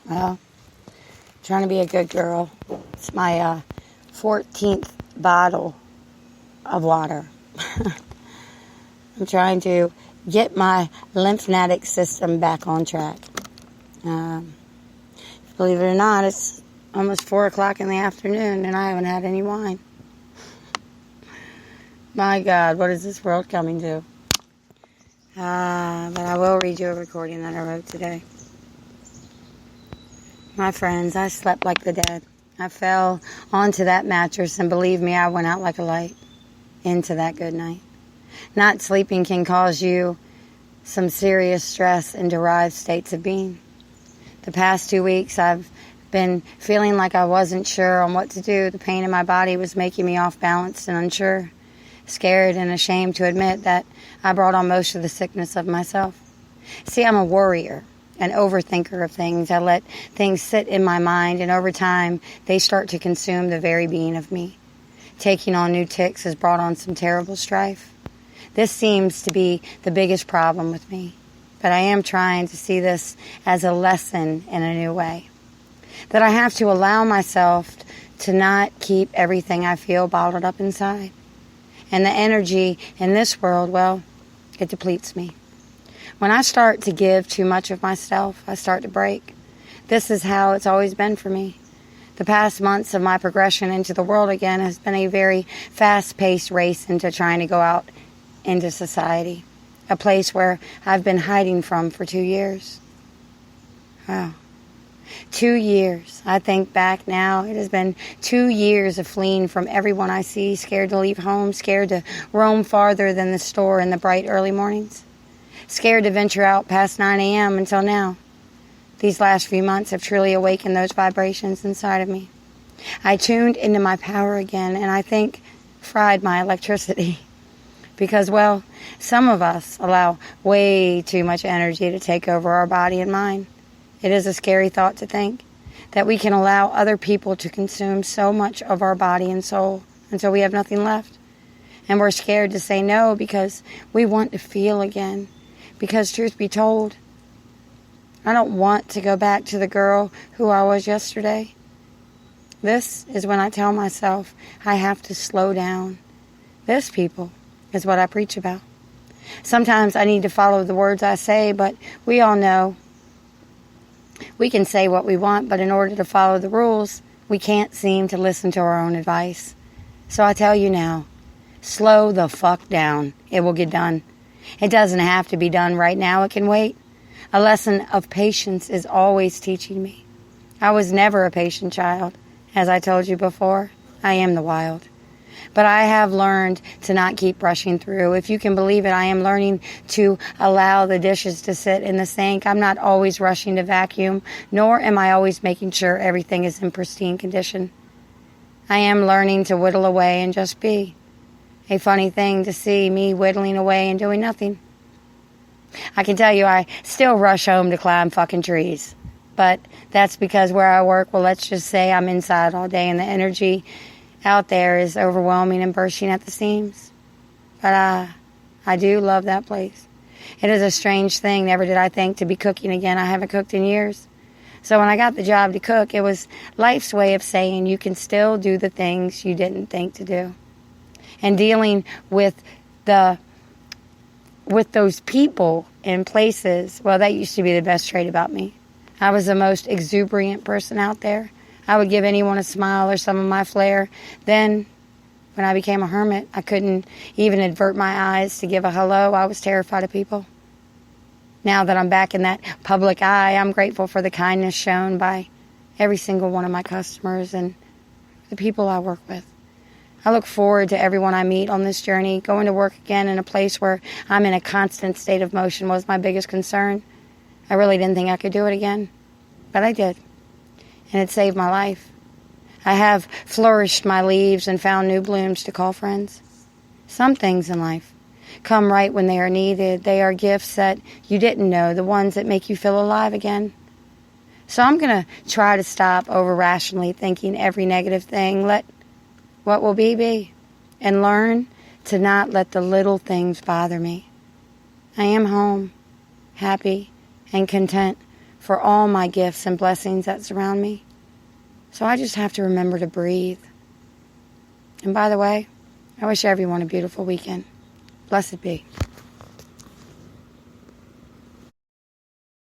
Well, trying to be a good girl. It's my 14th bottle of water. I'm trying to get my lymphatic system back on track. Believe it or not, it's almost 4 o'clock in the afternoon and I haven't had any wine. My God, what is this world coming to? But I will read you a recording that I wrote today. My friends, I slept like the dead. I fell onto that mattress, and believe me, I went out like a light into that good night. Not sleeping can cause you some serious stress and derived states of being. The past 2 weeks, I've been feeling like I wasn't sure on what to do. The pain in my body was making me off balance and unsure, scared and ashamed to admit that I brought on most of the sickness of myself. See, I'm a worrier, an overthinker of things. I let things sit in my mind, and over time, they start to consume the very being of me. Taking on new tics has brought on some terrible strife. This seems to be the biggest problem with me, but I am trying to see this as a lesson in a new way. That I have to allow myself to not keep everything I feel bottled up inside. And the energy in this world, well, it depletes me. When I start to give too much of myself, I start to break. This is how it's always been for me. The past months of my progression into the world again has been a very fast-paced race into trying to go out into society, a place where I've been hiding from for 2 years. Wow. 2 years. I think back now, it has been 2 years of fleeing from everyone I see, scared to leave home, scared to roam farther than the store in the bright early mornings, scared to venture out past 9 a.m. until now. These last few months have truly awakened those vibrations inside of me. I tuned into my power again, and I think fried my electricity. Because, well, some of us allow way too much energy to take over our body and mind. It is a scary thought to think that we can allow other people to consume so much of our body and soul until we have nothing left. And we're scared to say no because we want to feel again. Because truth be told, I don't want to go back to the girl who I was yesterday. This is when I tell myself I have to slow down. This, people, is what I preach about. Sometimes I need to follow the words I say, but we all know we can say what we want, but in order to follow the rules, we can't seem to listen to our own advice. So I tell you now, slow the fuck down. It will get done. It doesn't have to be done right now. It can wait. A lesson of patience is always teaching me. I was never a patient child. As I told you before, I am the wild. But I have learned to not keep rushing through. If you can believe it, I am learning to allow the dishes to sit in the sink. I'm not always rushing to vacuum, nor am I always making sure everything is in pristine condition. I am learning to whittle away and just be. A funny thing to see me whittling away and doing nothing. I can tell you I still rush home to climb fucking trees. But that's because where I work, well, let's just say I'm inside all day and the energy out there is overwhelming and bursting at the seams. But I do love that place. It is a strange thing. Never did I think to be cooking again. I haven't cooked in years. So when I got the job to cook, it was life's way of saying you can still do the things you didn't think to do. And dealing with those people and places, well, that used to be the best trait about me. I was the most exuberant person out there. I would give anyone a smile or some of my flair. Then, when I became a hermit, I couldn't even avert my eyes to give a hello. I was terrified of people. Now that I'm back in that public eye, I'm grateful for the kindness shown by every single one of my customers and the people I work with. I look forward to everyone I meet on this journey. Going to work again in a place where I'm in a constant state of motion was my biggest concern. I really didn't think I could do it again, but I did. And it saved my life. I have flourished my leaves and found new blooms to call friends. Some things in life come right when they are needed. They are gifts that you didn't know, the ones that make you feel alive again. So I'm going to try to stop over-rationally thinking every negative thing. Let what will be, and learn to not let the little things bother me. I am home, happy, and content for all my gifts and blessings that surround me. So I just have to remember to breathe. And by the way, I wish everyone a beautiful weekend. Blessed be.